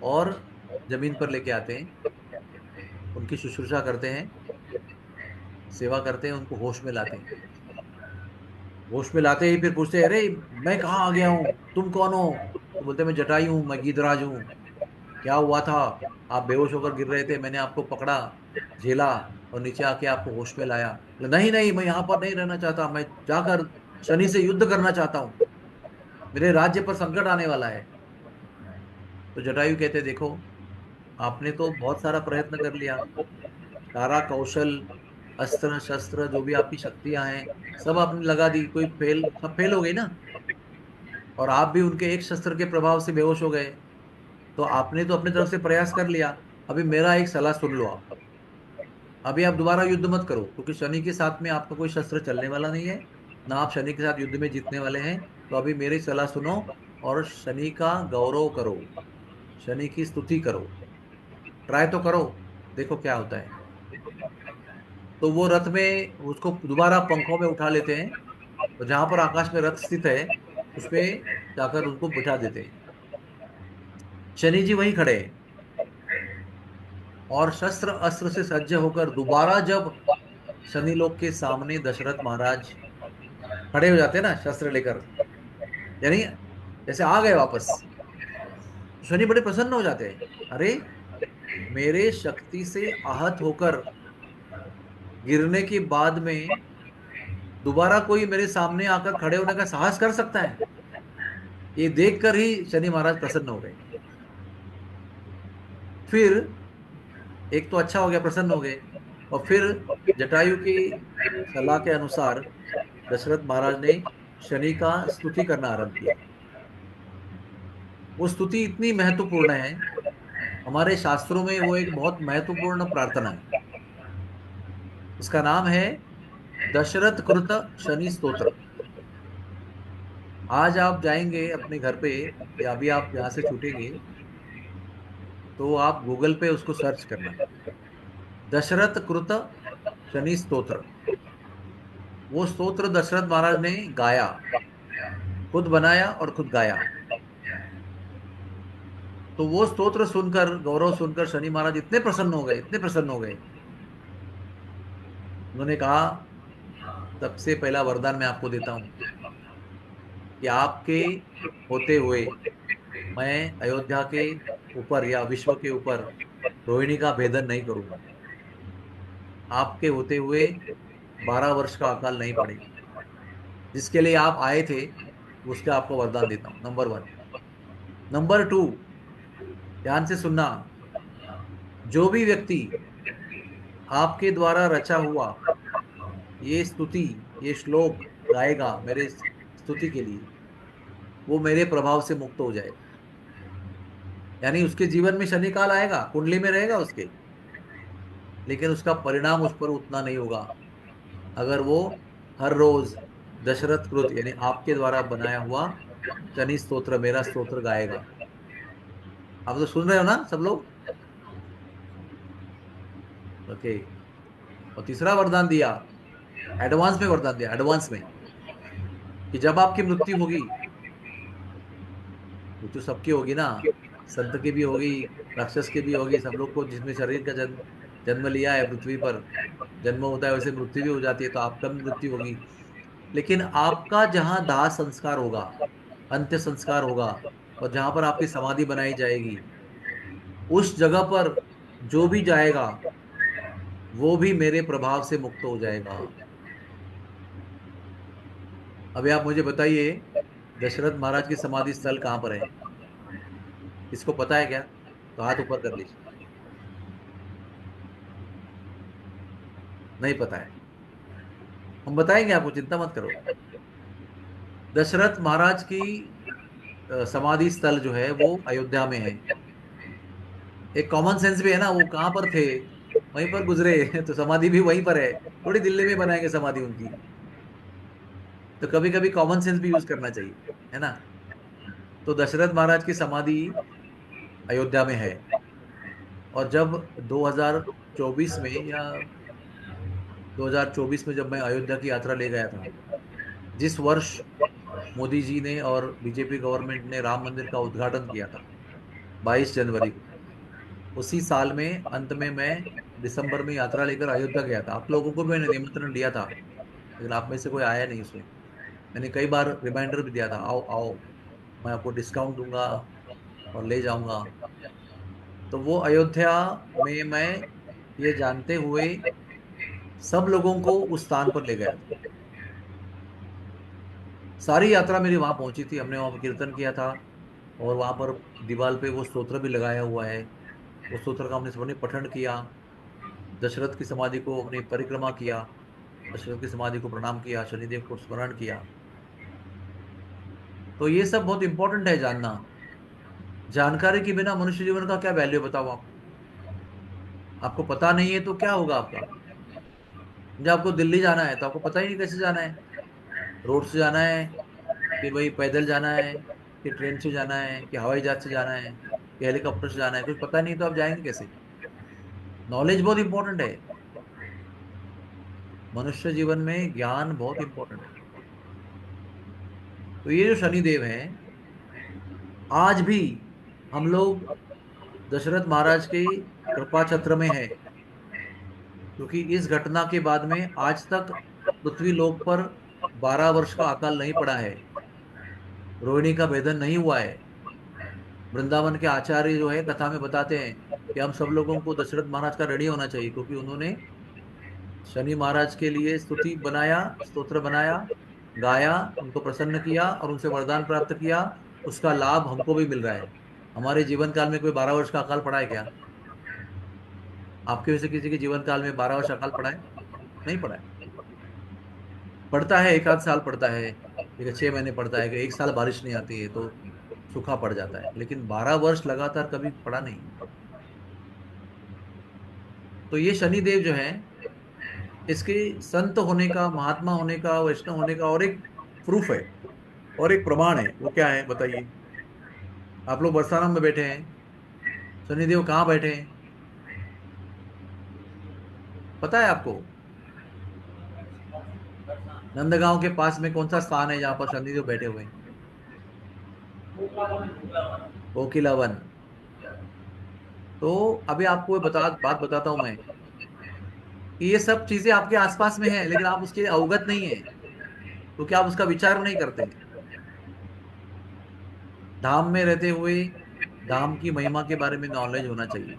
और जमीन पर लेके आते हैं, उनकी शुश्रूषा करते हैं, सेवा करते हैं, उनको होश में लाते हैं। होश में लाते ही फिर पूछते हैं, अरे मैं कहाँ आ गया हूँ, तुम कौन हो? तो बोलते हैं, मैं जटायु हूँ, मैं गीधराज हूँ। क्या हुआ था? आप बेहोश होकर गिर रहे थे, मैंने आपको पकड़ा, झेला और नीचे आके आपको होश में लाया। बोले, नहीं नहीं, मैं यहाँ पर नहीं रहना चाहता, मैं जाकर शनि से युद्ध करना चाहता हूँ, मेरे राज्य पर संकट आने वाला है। तो जटायु कहते, देखो, आपने तो बहुत सारा प्रयत्न कर लिया, सारा कौशल, अस्त्र शस्त्र, जो भी आपकी शक्तियां हैं, सब आपने लगा दी, कोई फेल, सब फेल हो गई ना। और आप भी उनके एक शस्त्र के प्रभाव से बेहोश हो गए। तो आपने तो अपनी तरफ से प्रयास कर लिया। अभी मेरा एक सलाह सुन लो आप। अभी आप दोबारा युद्ध मत करो, क्योंकि शनि के साथ में आपका कोई शस्त्र चलने वाला नहीं है, ना आप शनि के साथ युद्ध में जीतने वाले हैं। तो अभी मेरी सलाह सुनो और शनि का गौरव करो, शनि की स्तुति करो, ट्राई तो करो, देखो क्या होता है। तो वो रथ में उसको दोबारा पंखों में उठा लेते हैं, और जहां पर आकाश में रथ स्थित है उस पे जाकर उनको बिठा देते हैं। शनि जी वहीं खड़े हैं, और शस्त्र अस्त्र से सज्ज होकर दोबारा जब शनि लोक के सामने दशरथ महाराज खड़े हो जाते हैं ना, शस्त्र लेकर, यानी जैसे आ गए वापस, शनि बड़े प्रसन्न हो जाते हैं। अरे, मेरे शक्ति से आहत होकर गिरने के बाद में दोबारा कोई मेरे सामने आकर खड़े होने का साहस कर सकता है? ये देखकर ही शनि महाराज प्रसन्न हो गए। फिर एक तो अच्छा हो गया, प्रसन्न हो गए। और फिर जटायु की सलाह के अनुसार दशरथ महाराज ने शनि का स्तुति करना आरंभ किया। वो स्तुति इतनी महत्वपूर्ण है, हमारे शास्त्रों में वो एक बहुत महत्वपूर्ण प्रार्थना है। इसका नाम है दशरथ कृत शनि स्तोत्र। आज आप जाएंगे अपने घर पे, या अभी आप यहाँ से छूटेंगे, तो आप गूगल पे उसको सर्च करना, दशरथ कृत शनि स्तोत्र। वो स्तोत्र दशरथ महाराज ने गाया, खुद बनाया और खुद गाया। तो वो स्तोत्र सुनकर, गौरव सुनकर शनि महाराज इतने प्रसन्न हो गए, इतने प्रसन्न हो गए। उन्होंने कहा, सबसे पहला वरदान मैं आपको देता हूं कि आपके होते हुए मैं अयोध्या के ऊपर या विश्व के ऊपर रोहिणी का भेदन नहीं करूंगा। आपके होते हुए 12 वर्ष का अकाल नहीं पड़ेगा। जिसके लिए आप आए थे, उसका आपको वरदान देता हूं, नंबर 1। नंबर 2, ध्यान से सुनना, जो भी व्यक्ति आपके द्वारा रचा हुआ ये स्तुति, ये श्लोक गाएगा मेरे स्तुति के लिए, वो मेरे प्रभाव से मुक्त हो जाएगा। यानी उसके जीवन में शनि काल आएगा, कुंडली में रहेगा उसके, लेकिन उसका परिणाम उस पर उतना नहीं होगा अगर वो हर रोज दशरथ कृत यानी आपके द्वारा बनाया हुआ शनि स्तोत्र, मेरा स्तोत्र गाएगा। आप तो सुन रहे हो ना सब लोग? ओके। और तीसरा वरदान दिया, एडवांस में वरदान दिया, एडवांस में, कि जब आपकी मृत्यु होगी, मृत्यु सबकी होगी ना, संत की भी होगी, राक्षस की भी होगी, सब लोग को, जिसमें शरीर का जन्म जन्म लिया है पृथ्वी पर जन्म होता है, वैसे मृत्यु भी हो जाती है, तो आपका भी मृत्यु होगी। लेकिन आपका जहां दाह संस्कार होगा, अंत्य संस्कार होगा, और जहां पर आपकी समाधि बनाई जाएगी, उस जगह पर जो भी जाएगा वो भी मेरे प्रभाव से मुक्त हो जाएगा। अभी आप मुझे बताइए, दशरथ महाराज की समाधि स्थल कहां पर है? इसको पता है क्या? तो हाथ ऊपर कर लीजिए। नहीं पता है? हम बताएंगे आपको, चिंता मत करो। दशरथ महाराज की समाधि स्थल जो है वो अयोध्या में है। एक कॉमन सेंस भी है ना, वो कहाँ पर थे, वहीं पर गुजरे तो समाधि भी वहीं पर है, थोड़ी दिल्ली में बनाएंगे समाधि उनकी। तो कभी कभी कॉमन सेंस भी यूज करना चाहिए, है ना। तो दशरथ महाराज की समाधि अयोध्या में है। और जब 2024 में या 2024 में जब मैं अयोध्या की यात्रा ले गया था, जिस वर्ष मोदी जी ने और बीजेपी गवर्नमेंट ने राम मंदिर का उद्घाटन किया था, 22 जनवरी को, उसी साल में अंत में मैं दिसंबर में यात्रा लेकर अयोध्या गया था। आप लोगों को भी मैंने निमंत्रण दिया था, लेकिन आप में से कोई आया नहीं उसमें। मैंने कई बार रिमाइंडर भी दिया था, आओ आओ, मैं आपको डिस्काउंट दूंगा और ले जाऊंगा। तो वो अयोध्या में मैं ये जानते हुए सब लोगों को उस स्थान पर ले गया था। सारी यात्रा मेरी वहां पहुंची थी, हमने वहां पर कीर्तन किया था, और वहां पर दीवार पे वो स्तोत्र भी लगाया हुआ है। उस स्तोत्र का हमने सबने पठन किया, दशरथ की समाधि को हमने परिक्रमा किया, दशरथ की समाधि को प्रणाम किया, शनिदेव को स्मरण किया। तो ये सब बहुत इंपॉर्टेंट है जानना। जानकारी के बिना मनुष्य जीवन का क्या वैल्यू, बताओ आप? आपको पता नहीं है तो क्या होगा आपका? जब आपको दिल्ली जाना है तो आपको पता ही नहीं कैसे जाना है, रोड से जाना है कि भाई पैदल जाना है, कि ट्रेन से जाना है, कि हवाई जहाज से जाना है, कि हेलीकॉप्टर से जाना है, कुछ पता नहीं तो आप जाएंगे कैसे? नॉलेज बहुत इंपॉर्टेंट है। मनुष्य जीवन में ज्ञान बहुत इंपॉर्टेंट है। तो ये जो शनिदेव हैं, आज भी हम लोग दशरथ महाराज के कृपा छत्र में है, क्योंकि इस घटना के बाद में आज तक पृथ्वी लोक पर 12 वर्ष का अकाल नहीं पड़ा है, रोहिणी का भेदन नहीं हुआ है। वृंदावन के आचार्य जो है कथा में बताते हैं कि हम सब लोगों को दशरथ महाराज का ऋणी होना चाहिए, क्योंकि उन्होंने शनि महाराज के लिए स्तुति बनाया, स्तोत्र बनाया, गाया, उनको प्रसन्न किया और उनसे वरदान प्राप्त किया। उसका लाभ हमको भी मिल रहा है। हमारे जीवन काल में कोई 12 वर्ष का अकाल पड़ा है क्या? आपके वैसे किसी के जीवन काल में 12 वर्ष अकाल पड़ा है? नहीं पड़ा है। पड़ता है, एक आध साल पड़ता है, एक 6 महीने पड़ता है, कि एक साल बारिश नहीं आती है तो सूखा पड़ जाता है, लेकिन 12 वर्ष लगातार कभी पड़ा नहीं। तो ये शनिदेव जो है, इसके संत होने का, महात्मा होने का, वैष्णव होने का और एक प्रूफ है, और एक प्रमाण है। वो क्या है बताइए? आप लोग बरसाना में बैठे हैं, शनिदेव कहाँ बैठे हैं? पता है आपको? नंदगांव के पास में कौन सा स्थान है जहां पर शनिदेव बैठे हुए हैं? कोकिलावन। तो अभी आपको बात बताता हूं मैं, कि ये सब चीजें आपके आसपास में है, लेकिन आप उसके अवगत नहीं है, क्योंकि आप उसका विचार नहीं करते हैं। धाम में रहते हुए धाम की महिमा के बारे में नॉलेज होना चाहिए।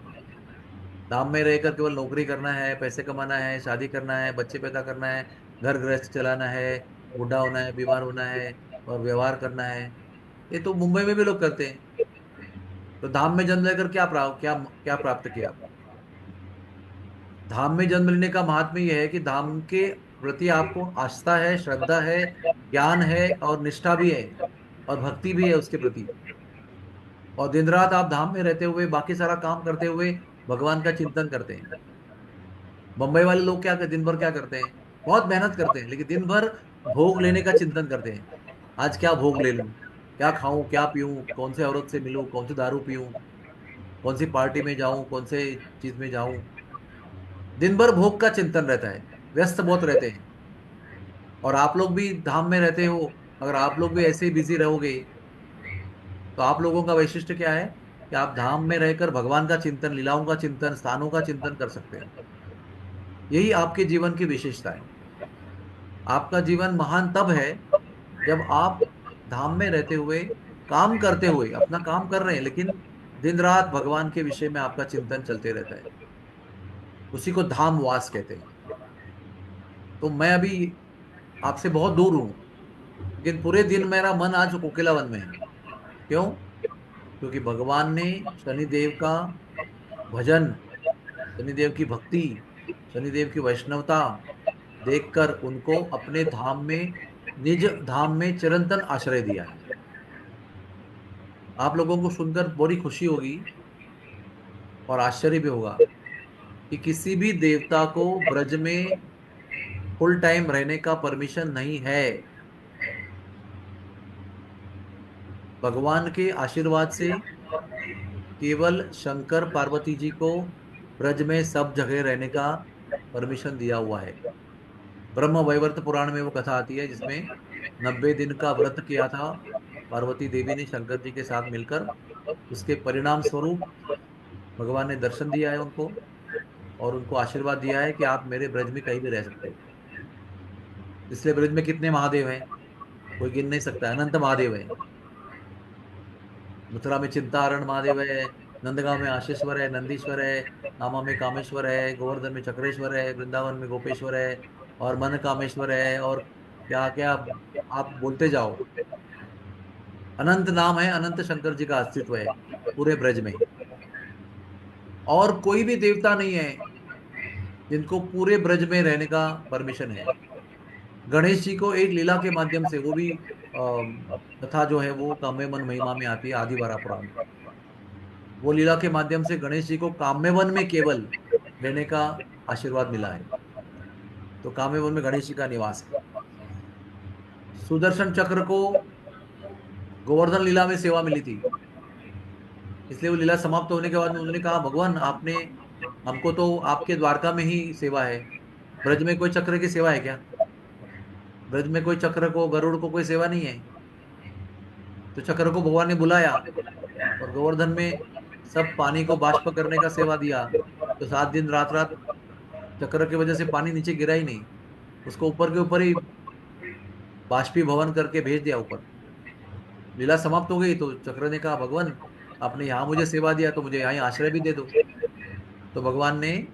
धाम में रहकर केवल नौकरी करना है, पैसे कमाना है, शादी करना है, बच्चे पैदा करना है, घर गृहस्थ चलाना है, बूढ़ा होना है, बीमार होना है, और व्यवहार करना है, ये तो मुंबई में भी लोग करते हैं। तो धाम में जन्म लेकर क्या प्राप्त किया? धाम में जन्म लेने का महात्म्य यह है कि धाम के प्रति आपको आस्था है, श्रद्धा है, ज्ञान है और निष्ठा भी है, और भक्ति भी है उसके प्रति। और दिन रात आप धाम में रहते हुए बाकी सारा काम करते हुए भगवान का चिंतन करते हैं। मुंबई वाले लोग क्या करते, दिन भर क्या करते हैं, बहुत मेहनत करते हैं, लेकिन दिन भर भोग लेने का चिंतन करते हैं। आज क्या भोग ले लूं, क्या खाऊं, क्या पीऊं, कौन से औरत से मिलूं, कौन सी दारू पीऊं, कौन सी पार्टी में जाऊं, कौन से चीज में जाऊं। दिन भर भोग का चिंतन रहता है, व्यस्त बहुत रहते हैं। और आप लोग भी धाम में रहते हो, अगर आप लोग भी ऐसे ही बिजी रहोगे तो आप लोगों का वैशिष्ट्य क्या है कि आप धाम में रहकर भगवान का चिंतन, लीलाओं का चिंतन, स्थानों का चिंतन कर सकते हैं। यही आपके जीवन की विशेषता है। आपका जीवन महान तब है जब आप धाम में रहते हुए, काम करते हुए, अपना काम कर रहे हैं, लेकिन दिन रात भगवान के विषय में आपका चिंतन चलते रहता है। उसी को धाम वास कहते हैं। तो मैं अभी आपसे बहुत दूर हूं, लेकिन पूरे दिन मेरा मन आज कोकिलावन में है। क्यों? क्योंकि भगवान ने शनिदेव का भजन, शनिदेव की भक्ति, शनिदेव की वैष्णवता देखकर उनको अपने धाम में, निज धाम में चिरंतन आश्रय दिया है। आप लोगों को सुनकर बड़ी खुशी होगी और आश्चर्य भी होगा कि किसी भी देवता को ब्रज में फुल टाइम रहने का परमिशन नहीं है। भगवान के आशीर्वाद से केवल शंकर पार्वती जी को ब्रज में सब जगह रहने का परमिशन दिया हुआ है। ब्रह्म वैवर्त पुराण में वो कथा आती है जिसमें 90 दिन का व्रत किया था पार्वती देवी ने शंकर जी के साथ मिलकर। उसके परिणाम स्वरूप भगवान ने दर्शन दिया है उनको, और उनको आशीर्वाद दिया है कि आप मेरे ब्रज में कहीं भी रह सकते हो। इसलिए ब्रज में कितने महादेव हैं, कोई गिन नहीं सकता, अनंत महादेव है। मथुरा में चिंताहरण महादेव है, नंदगांव में आशीश्वर है, नंदीश्वर है, नामा में कामेश्वर है, गोवर्धन में चक्रेश्वर है, वृंदावन में गोपेश्वर है, और मन कामेश्वर है, और क्या क्या आप बोलते जाओ। अनंत नाम है, अनंत शंकर जी का अस्तित्व है पूरे ब्रज में। और कोई भी देवता नहीं है जिनको पूरे ब्रज में रहने का परमिशन है। गणेश जी को एक लीला के माध्यम से, वो भी कथा जो है वो काम्यवन महिमा में आती है, आदि वरा पुराण में। वो लीला के माध्यम से गणेश जी को काम्यवन में केवल रहने का आशीर्वाद मिला है। तो काम्यवन में गणेश जी का निवास है। सुदर्शन चक्र को गोवर्धन लीला में सेवा मिली थी, इसलिए वो लीला समाप्त होने के बाद में उन्होंने कहा, भगवान आपने हमको तो आपके द्वारका में ही सेवा है, ब्रज में कोई चक्र की सेवा है क्या? ब्रज में कोई चक्र को, गरुड़ को कोई सेवा नहीं है। तो चक्र को भगवान ने बुलाया और गोवर्धन में सब पानी को बाष्प करने का सेवा दिया। तो 7 दिन रात रात चक्र की वजह से पानी नीचे गिरा ही नहीं, उसको ऊपर के ऊपर ही बाष्पीभवन करके भेज दिया ऊपर। लीला समाप्त हो गई तो चक्र ने कहा, भगवान आपने यहाँ मुझे सेवा दिया तो मुझे यहाँ आश्रय भी दे दो। तो भगवान ने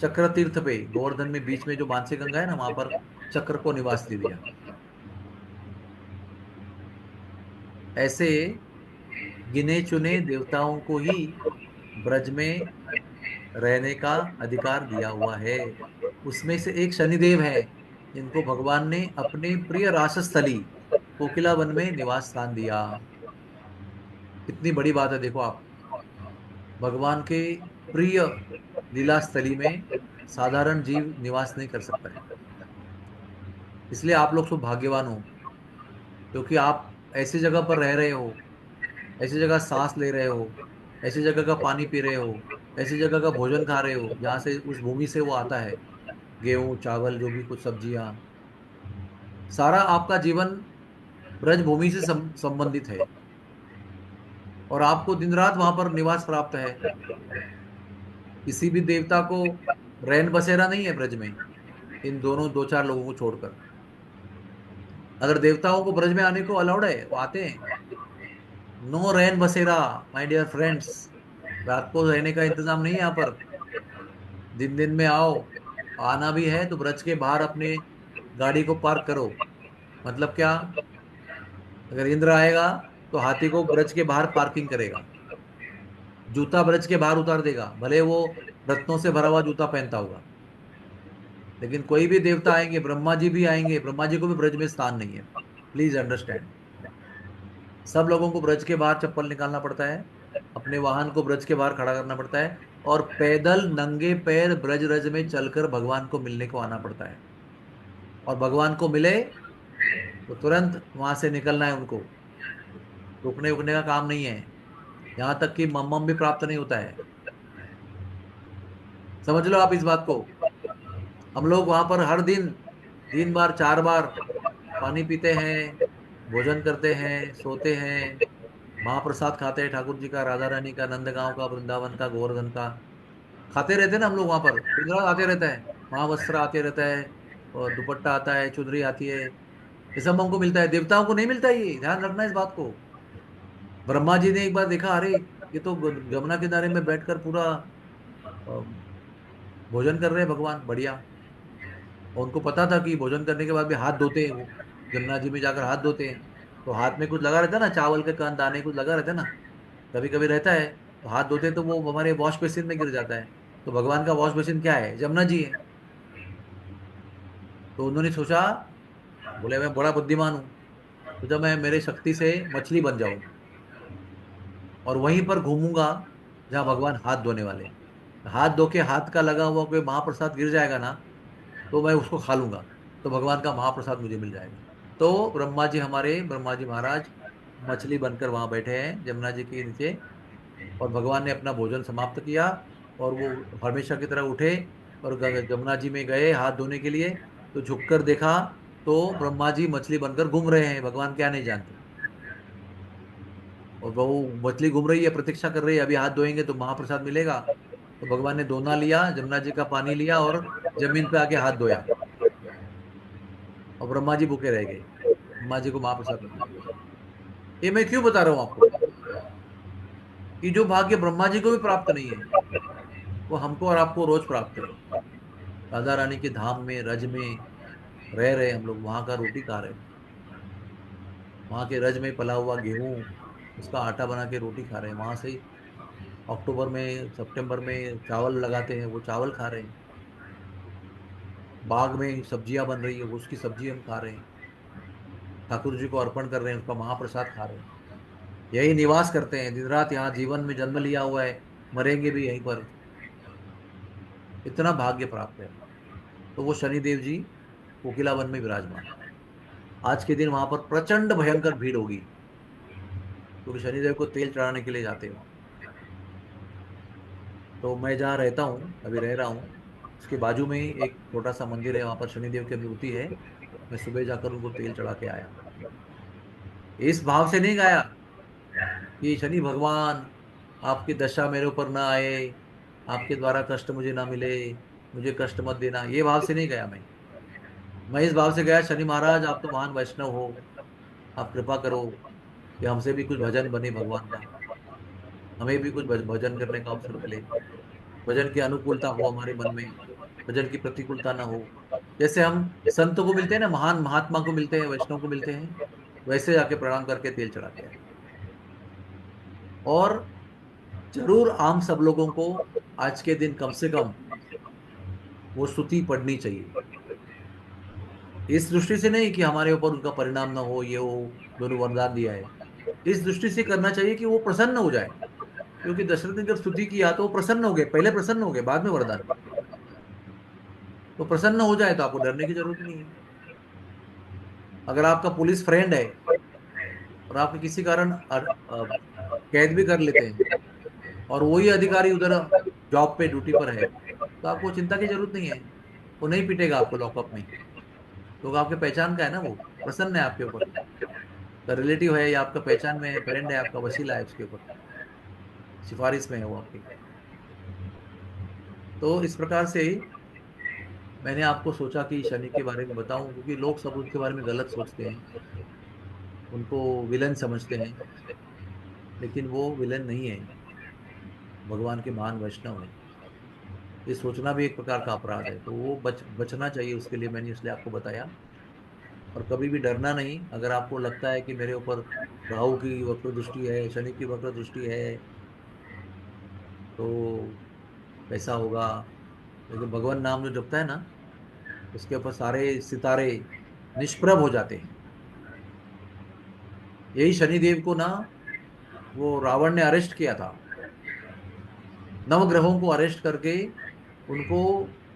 चक्र तीर्थ पे, गोवर्धन में बीच में जो मानसी गंगा है ना, वहां पर चक्र को निवास दे दिया। ऐसे गिने चुने देवताओं को ही ब्रज में रहने का अधिकार दिया हुआ है। उसमें से एक शनिदेव है जिनको भगवान ने अपने प्रिय रासस्थली कोकिला वन में निवास स्थान दिया। कितनी बड़ी बात है, देखो आप, भगवान के प्रिय लीला स्थली में साधारण जीव निवास नहीं कर सकता है। इसलिए आप लोग सब भाग्यवान हो, क्योंकि आप ऐसी जगह पर रह रहे हो, ऐसी जगह सांस ले रहे हो, ऐसी जगह का पानी पी रहे हो, ऐसी जगह का भोजन खा रहे हो जहाँ से, उस भूमि से वो आता है, गेहूं चावल जो भी कुछ सब्जियां, सारा आपका जीवन ब्रज भूमि से संबंधित है। और आपको दिन रात वहां पर निवास प्राप्त है। किसी भी देवता को रैन बसेरा नहीं है ब्रज में, इन दोनों दो चार लोगों को छोड़कर। अगर देवताओं को ब्रज में आने को अलाउड है वो आते हैं। नो रैन बसेरा माय डियर फ्रेंड्स। रात को रहने का इंतजाम नहीं है यहाँ पर। दिन दिन में आओ, आना भी है तो ब्रज के बाहर अपने गाड़ी को पार्क करो। मतलब क्या? अगर इंद्र आएगा तो हाथी को ब्रज के बाहर पार्किंग करेगा, जूता ब्रज के बाहर उतार देगा, भले वो रत्नों से भरा हुआ जूता पहनता होगा। लेकिन कोई भी देवता आएंगे, ब्रह्मा जी भी आएंगे, ब्रह्मा जी को भी ब्रज में स्थान नहीं है। Please understand. सब लोगों को ब्रज के बाहर चप्पल निकालना पड़ता है, अपने वाहन को ब्रज के बाहर खड़ा करना पड़ता है, और पैदल नंगे पैर ब्रज रज में चलकर भगवान को मिलने को आना पड़ता है। और भगवान को मिले तो तुरंत वहां से निकलना है उनको, रुकने उकने का काम नहीं है। यहाँ तक कि मम्मम भी प्राप्त नहीं होता है। समझ लो आप इस बात को। हम लोग वहां पर हर दिन 3 बार 4 बार पानी पीते हैं, भोजन करते हैं, सोते हैं, महाप्रसाद खाते हैं, ठाकुर जी का, राधा रानी का, नंदगांव का, वृंदावन का, गोवर्धन का खाते रहते हैं ना हम लोग। वहां पर दिन रात आते रहता है, महावस्त्र आते रहता है, और दुपट्टा आता है, चुनरी आती है। ये सब हमको मिलता है, देवताओं को नहीं मिलता। ये ध्यान रखना इस बात को। ब्रह्मा जी ने एक बार देखा, अरे ये तो यमुना किनारे में बैठकर पूरा अ, भोजन कर रहे हैं भगवान, बढ़िया। और उनको पता था कि भोजन करने के बाद भी हाथ धोते हैं वो, यमुना जी में जाकर हाथ धोते हैं। तो हाथ में कुछ लगा रहता है ना, चावल के कण दाने कुछ लगा रहता है ना, कभी कभी रहता है। तो हाथ धोते हैं तो वो हमारे वॉश बेसिन में गिर जाता है। तो भगवान का वॉश बेसिन क्या है? यमुना जी है। तो उन्होंने सोचा, बोले मैं बड़ा बुद्धिमान हूं, तो जब मैं मेरे शक्ति से मछली बन जाऊं और वहीं पर घूमूंगा जहां भगवान हाथ धोने वाले हैं, हाथ धो के हाथ का लगा हुआ कोई महाप्रसाद गिर जाएगा ना, तो मैं उसको खा लूंगा, तो भगवान का महाप्रसाद मुझे मिल जाएगा। तो ब्रह्मा जी, हमारे ब्रह्मा जी महाराज मछली बनकर वहां बैठे हैं यमुना जी के नीचे, और भगवान ने अपना भोजन समाप्त किया, और वो हमेशा की तरह उठे और यमुना जी में गए हाथ धोने के लिए। तो झुककर देखा तो ब्रह्मा जी मछली बनकर घूम रहे हैं, भगवान क्या नहीं जानते। और वो मछली घूम रही है, प्रतीक्षा कर रही है, अभी हाथ धोएंगे तो महाप्रसाद मिलेगा। तो भगवान ने दोना लिया, यमुना जी का पानी लिया और जमीन पे आके हाथ धोया, और ब्रह्मा जी भूखे रह गए, ब्रह्मा जी को महाप्रसाद नहीं मिला। ये मैं क्यों बता रहा हूं आपको? कि जो भाग्य ब्रह्मा जी को भी प्राप्त नहीं है, वो हमको और आपको रोज प्राप्त है। राधा रानी के धाम में, रज में रह रहे हम लोग, वहां का रोटी खा रहे हैं, वहां के रज में पला हुआ गेहूं, उसका आटा बना के रोटी खा रहे हैं, वहां से ही अक्टूबर में सितंबर में चावल लगाते हैं, वो चावल खा रहे हैं। बाग में सब्जियां बन रही है, उसकी सब्जी हम खा रहे हैं, ठाकुर जी को अर्पण कर रहे हैं, उसका महाप्रसाद खा रहे हैं। यही निवास करते हैं दिन रात, यहाँ जीवन में जन्म लिया हुआ है, मरेंगे भी यहीं पर। इतना भाग्य प्राप्त है। तो वो शनिदेव जी कोकिला वन में विराजमान है। आज के दिन वहां पर प्रचंड भयंकर भीड़ होगी, क्योंकि शनिदेव को तेल चढ़ाने के लिए जाते हैं वहाँ। तो मैं जहाँ रहता हूँ, अभी रह रहा हूँ, उसके बाजू में ही एक छोटा सा मंदिर है, वहां पर शनिदेव की मूर्ति है। मैं सुबह जाकर उनको तेल चढ़ा के आया। इस भाव से नहीं गाया कि शनि भगवान आपकी दशा मेरे ऊपर ना आए, आपके द्वारा कष्ट मुझे ना मिले, मुझे कष्ट मत देना, ये भाव से नहीं गया मैं इस भाव से गया, शनि महाराज आप तो महान वैष्णव हो, आप कृपा करो कि हमसे भी कुछ भजन बने भगवान का, हमें भी कुछ भजन करने का अवसर मिले, भजन की अनुकूलता हो हमारे मन में, भजन की प्रतिकूलता ना हो। जैसे हम संतों को मिलते हैं ना, महान महात्मा को मिलते हैं, वैष्णव को मिलते हैं, वैसे जाके प्रणाम करके तेल चढ़ा के आए। और जरूर आम सब लोगों को आज के दिन कम से कम वो स्तुति पढ़नी चाहिए। इस दृष्टि से नहीं कि हमारे ऊपर उनका परिणाम ना हो, ये हो, दोनों वरदान दिया है। इस दृष्टि से करना चाहिए कि वो प्रसन्न हो जाए, क्योंकि दशरथ ने जब स्तुति किया तो वो प्रसन्न हो गए, पहले प्रसन्न हो गए, बाद में वरदान दिया। तो प्रसन्न हो जाए तो आपको डरने की जरूरत नहीं है। अगर आपका पुलिस फ्रेंड है और आपके किसी कारण कैद भी कर लेते हैं, और वही अधिकारी उधर जॉब पे ड्यूटी पर है, तो आपको चिंता की जरूरत नहीं है, वो नहीं पीटेगा आपको लॉकअप में। तो आपके पहचान का है ना, वो प्रसन्न है आपके ऊपर, रिलेटिव है या आपका पहचान में है, फ्रेंड है आपका, वसीला है उसके ऊपर, सिफारिश में है वो आपकी। तो इस प्रकार से ही मैंने आपको सोचा कि शनि के बारे में बताऊं, क्योंकि लोग सब उसके बारे में गलत सोचते हैं, उनको विलन समझते हैं, लेकिन वो विलन नहीं है, भगवान के महान वैष्णव है। ये सोचना भी एक प्रकार का अपराध है, तो वो बचना चाहिए, उसके लिए मैंने इसलिए आपको बताया। और कभी भी डरना नहीं, अगर आपको लगता है कि मेरे ऊपर राहु की वक्र दृष्टि है, शनि की वक्र दृष्टि है, तो कैसा होगा। लेकिन भगवान नाम जो जपता है ना, उसके ऊपर सारे सितारे निष्प्रभ हो जाते हैं। यही शनिदेव को ना वो रावण ने अरेस्ट किया था। नवग्रहों को अरेस्ट करके उनको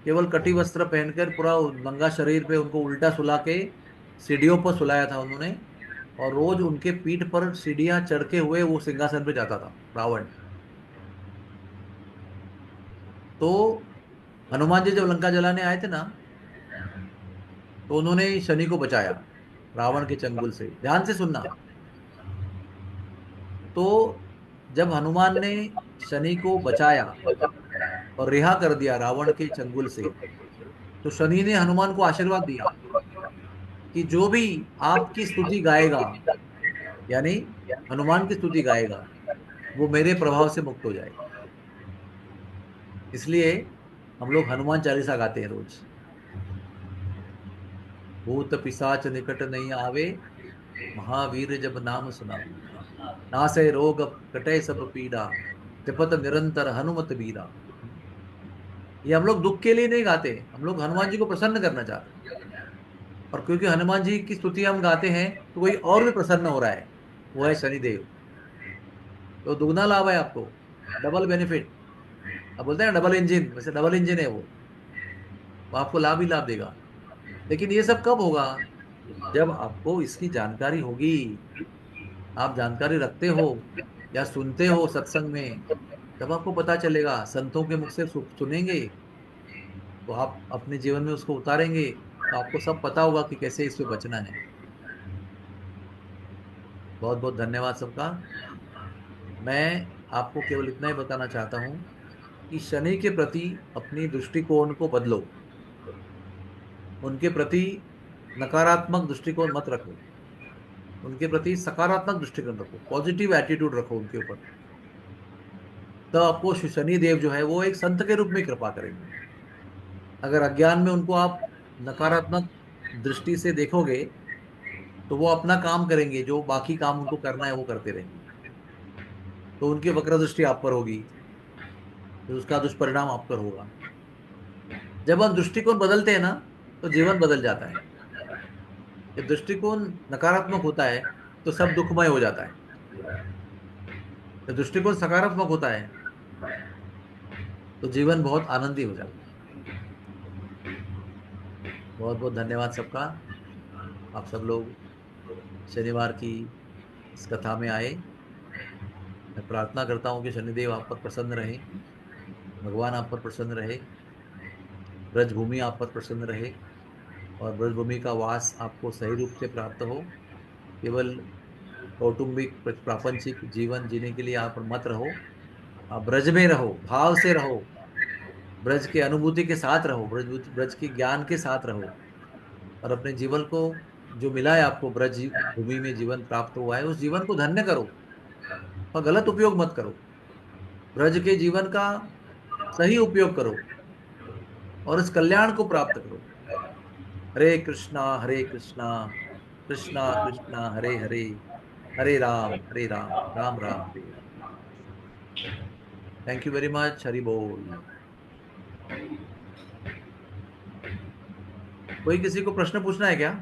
केवल कटी वस्त्र पहनकर पूरा नंगा शरीर पे उनको उल्टा सुला के सीढ़ियों पर सुलाया था उन्होंने। और रोज उनके पीठ पर सीढ़ियां चढ़ के हुए वो सिंहासन पे जाता था रावण। तो हनुमान जी जब लंका जलाने आए थे ना, तो उन्होंने शनि को बचाया रावण के चंगुल से। ध्यान से सुनना। तो जब हनुमान ने शनि को बचाया और रिहा कर दिया रावण के चंगुल से, तो शनि ने हनुमान को आशीर्वाद दिया कि जो भी आपकी स्तुति गाएगा, यानी हनुमान की स्तुति गाएगा, वो मेरे प्रभाव से मुक्त हो जाएगा। इसलिए हम लोग हनुमान चालीसा गाते हैं रोज। भूत पिशाच निकट नहीं आवे, महावीर जब नाम सुनावे, नासै रोग कटे सब पीड़ा, जपत निरंतर हनुमत बीरा। ये हम लोग दुख के लिए नहीं गाते, हम लोग हनुमान जी को प्रसन्न करना चाहते हैं। और क्योंकि हनुमान जी की स्तुति हम गाते हैं, तो कोई और भी प्रसन्न हो रहा है, वो है शनिदेव। तो दुगना लाभ है आपको, डबल बेनिफिट। अब बोलते हैं डबल इंजन, वैसे डबल इंजन है वो आपको लाभ ही लाभ देगा। लेकिन ये सब कब होगा? जब आपको इसकी जानकारी होगी। आप जानकारी रखते हो या सुनते हो सत्संग में, तब आपको पता चलेगा। संतों के मुख से सुनेंगे तो आप अपने जीवन में उसको उतारेंगे, तो आपको सब पता होगा कि कैसे इससे बचना है। बहुत बहुत धन्यवाद सबका। मैं आपको केवल इतना ही बताना चाहता हूँ कि शनि के प्रति अपनी दृष्टिकोण को बदलो। उनके प्रति नकारात्मक दृष्टिकोण मत रखो, उनके प्रति सकारात्मक दृष्टिकोण रखो, पॉजिटिव एटीट्यूड रखो उनके ऊपर। तो आपको शनि देव जो है वो एक संत के रूप में कृपा करेंगे। अगर अज्ञान में उनको आप नकारात्मक दृष्टि से देखोगे, तो वो अपना काम करेंगे, जो बाकी काम उनको करना है वो करते रहेंगे। तो उनकी वक्र दृष्टि आप पर होगी, तो उसका दुष्परिणाम आप पर होगा। जब हम दृष्टिकोण बदलते हैं ना, तो जीवन बदल जाता है। जब दृष्टिकोण नकारात्मक होता है, तो सब दुखमय हो जाता है। जब दृष्टिकोण सकारात्मक होता है, तो जीवन बहुत आनंदी हो जाता है। बहुत बहुत धन्यवाद सबका। आप सब लोग शनिवार की इस कथा में आए। मैं प्रार्थना करता हूँ कि शनिदेव आप पर प्रसन्न रहे, भगवान आप पर प्रसन्न रहे, ब्रजभूमि आप पर प्रसन्न रहे, और ब्रजभूमि का वास आपको सही रूप से प्राप्त हो। केवल कौटुंबिक प्रापंचिक जीवन जीने के लिए आप मत रहो। आप ब्रज में रहो, भाव से रहो, ब्रज के अनुभूति के साथ रहो, ब्रज ब्रज के ज्ञान के साथ रहो। और अपने जीवन को, जो मिला है आपको ब्रज भूमि में जीवन प्राप्त हुआ है, उस जीवन को धन्य करो और गलत उपयोग मत करो। ब्रज के जीवन का सही उपयोग करो और इस कल्याण को प्राप्त करो। Hare Krishna Krishna Krishna Hare Hare, Hare Ram Ram Ram Hare Hare. Thank you very much. Hari बोल। कोई किसी को प्रश्न पूछना है क्या?